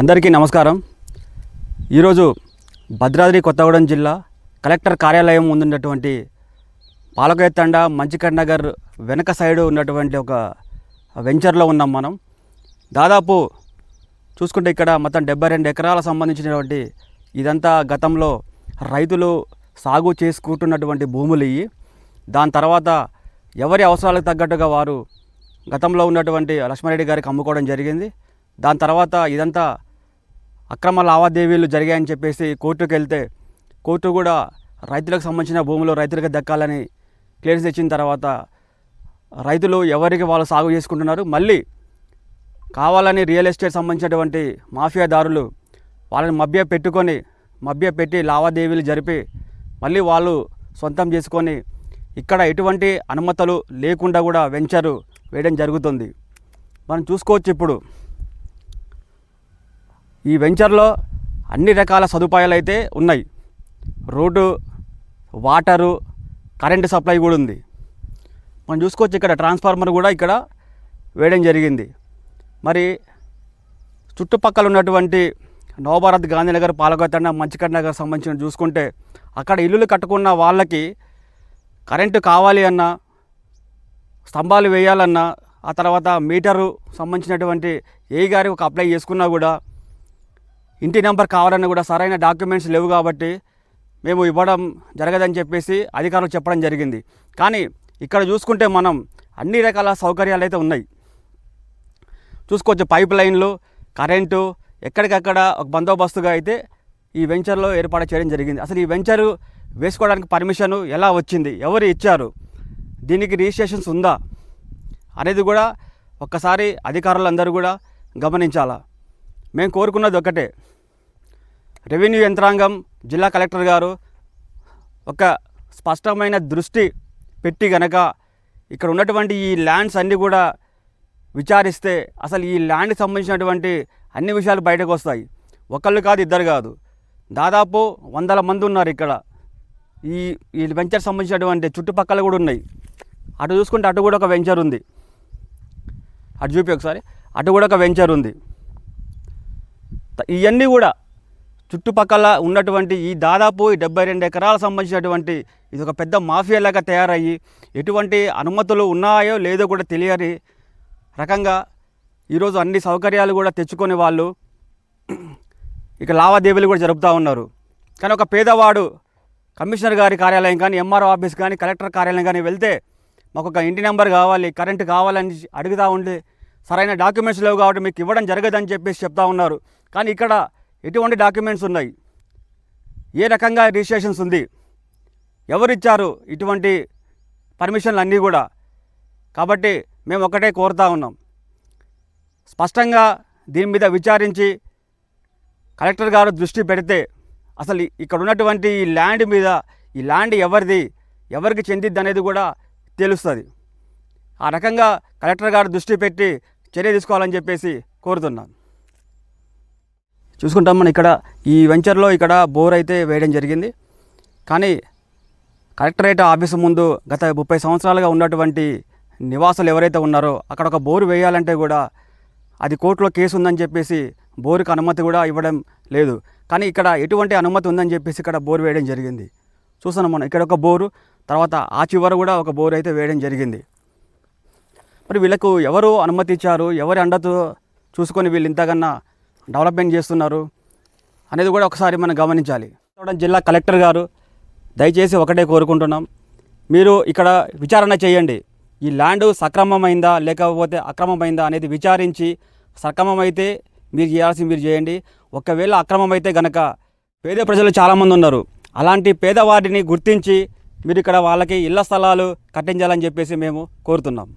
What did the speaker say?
అందరికీ నమస్కారం. ఈరోజు భద్రాద్రి కొత్తగూడెం జిల్లా కలెక్టర్ కార్యాలయం ముందున్నటువంటి పాలకొయ్య మంచికడ్ నగర్ వెనక సైడ్ ఉన్నటువంటి ఒక వెంచర్లో ఉన్నాం మనం. దాదాపు చూసుకుంటే ఇక్కడ మొత్తం 72 ఎకరాల సంబంధించినటువంటి ఇదంతా గతంలో రైతులు సాగు చేసుకుంటున్నటువంటి భూములు ఇవి. దాని తర్వాత ఎవరి అవసరాలకు తగ్గట్టుగా వారు గతంలో ఉన్నటువంటి లక్ష్మారెడ్డి గారికి అమ్ముకోవడం జరిగింది. దాని తర్వాత ఇదంతా అక్రమ లావాదేవీలు జరిగాయని చెప్పేసి కోర్టుకు వెళ్తే కోర్టు కూడా రైతులకు సంబంధించిన భూములు రైతులకు దక్కాలని క్లియరెన్స్ ఇచ్చిన తర్వాత రైతులు ఎవరికి వాళ్ళు సాగు చేసుకుంటున్నారు. మళ్ళీ కావాలని రియల్ ఎస్టేట్ సంబంధించినటువంటి మాఫియాదారులు వాళ్ళని మభ్యపెట్టి లావాదేవీలు జరిపి మళ్ళీ వాళ్ళు సొంతం చేసుకొని ఇక్కడ ఎటువంటి అనుమతులు లేకుండా కూడా వెంచరు వేయడం జరుగుతుంది. మనం చూసుకోవచ్చు. ఇప్పుడు ఈ వెంచర్లో అన్ని రకాల సదుపాయాలు అయితే ఉన్నాయి. రోడ్డు, వాటరు, కరెంటు సప్లై కూడా ఉంది. మనం చూసుకోవచ్చు. ఇక్కడ ట్రాన్స్ఫార్మర్ కూడా ఇక్కడ వేయడం జరిగింది. మరి చుట్టుపక్కల ఉన్నటువంటి నవభారత్, గాంధీనగర్, పాలకొయ్య, మంచికడ్ నగర్ సంబంధించిన చూసుకుంటే అక్కడ ఇల్లులు కట్టుకున్న వాళ్ళకి కరెంటు కావాలి అన్నా, స్తంభాలు వేయాలన్నా, ఆ తర్వాత మీటరు సంబంధించినటువంటి ఏ గారి ఒక అప్లై చేసుకున్నా కూడా ఇంటి నెంబర్ కావాలన్నా కూడా సరైన డాక్యుమెంట్స్ లేవు కాబట్టి మేము ఇవ్వడం జరగదని చెప్పేసి అధికారులు చెప్పడం జరిగింది. కానీ ఇక్కడ చూసుకుంటే మనం అన్ని రకాల సౌకర్యాలు అయితే ఉన్నాయి. చూసుకోవచ్చు. పైప్ లైన్లు, కరెంటు ఎక్కడికక్కడ ఒక బందోబస్తుగా అయితే ఈ వెంచర్లో ఏర్పాటు చేయడం జరిగింది. అసలు ఈ వెంచరు వేసుకోవడానికి పర్మిషన్ ఎలా వచ్చింది, ఎవరు ఇచ్చారు, దీనికి రిజిస్ట్రేషన్స్ ఉందా అనేది కూడా ఒక్కసారి అధికారులందరూ కూడా గమనించాలా. మేము కోరుకున్నది ఒకటే, రెవెన్యూ యంత్రాంగం, జిల్లా కలెక్టర్ గారు ఒక స్పష్టమైన దృష్టి పెట్టి గనక ఇక్కడ ఉన్నటువంటి ఈ ల్యాండ్స్ అన్నీ కూడా విచారిస్తే అసలు ఈ ల్యాండ్కి సంబంధించినటువంటి అన్ని విషయాలు బయటకు వస్తాయి. ఒకళ్ళు కాదు, ఇద్దరు కాదు, దాదాపు 100 మంది ఉన్నారు ఇక్కడ. ఈ వెంచర్ సంబంధించినటువంటి చుట్టుపక్కల కూడా ఉన్నాయి. అటు చూసుకుంటే అటు కూడా ఒక వెంచర్ ఉంది. అటు చూపి ఒకసారి. అటు కూడా ఒక వెంచర్ ఉంది. ఇవన్నీ కూడా చుట్టుపక్కల ఉన్నటువంటి ఈ దాదాపు 72 ఎకరాల సంబంధించినటువంటి ఇది ఒక పెద్ద మాఫియాలాగా తయారయ్యి ఎటువంటి అనుమతులు ఉన్నాయో లేదో కూడా తెలియని రకంగా ఈరోజు అన్ని సౌకర్యాలు కూడా తెచ్చుకొని వాళ్ళు ఇక లావాదేవీలు కూడా జరుపుతూ ఉన్నారు. కానీ ఒక పేదవాడు కమిషనర్ గారి కార్యాలయం కానీ, ఎంఆర్ఓ ఆఫీస్ కానీ, కలెక్టర్ కార్యాలయం కానీ వెళ్తే మాకు ఒక ఇంటి నెంబర్ కావాలి, కరెంటు కావాలని అడుగుతూ ఉంటే సరైన డాక్యుమెంట్స్ లేవు కాబట్టి మీకు ఇవ్వడం జరగదని చెప్పేసి చెప్తా ఉన్నారు. కానీ ఇక్కడ ఎటువంటి డాక్యుమెంట్స్ ఉన్నాయి, ఏ రకంగా రిజిస్ట్రేషన్స్ ఉంది, ఎవరిచ్చారు ఇటువంటి పర్మిషన్లు అన్నీ కూడా. కాబట్టి మేము ఒకటే కోరుతా ఉన్నాం, స్పష్టంగా దీని మీద విచారించి కలెక్టర్ గారు దృష్టి పెడితే అసలు ఇక్కడ ఉన్నటువంటి ఈ ల్యాండ్ మీద ఈ ల్యాండ్ ఎవరిది, ఎవరికి చెందిద్ది అనేది కూడా తెలుస్తుంది. ఆ రకంగా కలెక్టర్ గారు దృష్టి పెట్టి చర్య తీసుకోవాలని చెప్పేసి కోరుతున్నాను. చూసుకుంటాం మనం ఇక్కడ ఈ వెంచర్లో ఇక్కడ బోర్ అయితే వేయడం జరిగింది. కానీ కలెక్టరేట్ ఆఫీసు ముందు గత 30 సంవత్సరాలుగా ఉన్నటువంటి నివాసులు ఎవరైతే ఉన్నారో అక్కడ ఒక బోరు వేయాలంటే కూడా అది కోర్టులో కేసు ఉందని చెప్పేసి బోరుకు అనుమతి కూడా ఇవ్వడం లేదు. కానీ ఇక్కడ ఎటువంటి అనుమతి ఉందని చెప్పేసి ఇక్కడ బోరు వేయడం జరిగింది. చూస్తున్నాం మనం. ఇక్కడ ఒక బోరు, తర్వాత ఆ చివర కూడా ఒక బోరు అయితే వేయడం జరిగింది. మరి వీళ్ళకు ఎవరు అనుమతి ఇచ్చారు, ఎవరి అండతో చూసుకొని వీళ్ళు ఇంతకన్నా డెవలప్మెంట్ చేస్తున్నారు అనేది కూడా ఒకసారి మనం గమనించాలి. జిల్లా కలెక్టర్ గారు దయచేసి ఒకటే కోరుకుంటున్నాం, మీరు ఇక్కడ విచారణ చేయండి. ఈ ల్యాండ్ సక్రమమైందా లేకపోతే అక్రమమైందా అనేది విచారించి సక్రమమైతే మీరు చేయాల్సి మీరు చేయండి. ఒకవేళ అక్రమమైతే గనక పేద ప్రజలు చాలామంది ఉన్నారు, అలాంటి పేదవాడిని గుర్తించి మీరు ఇక్కడ వాళ్ళకి ఇళ్ల స్థలాలు కట్టించాలని చెప్పేసి మేము కోరుతున్నాం.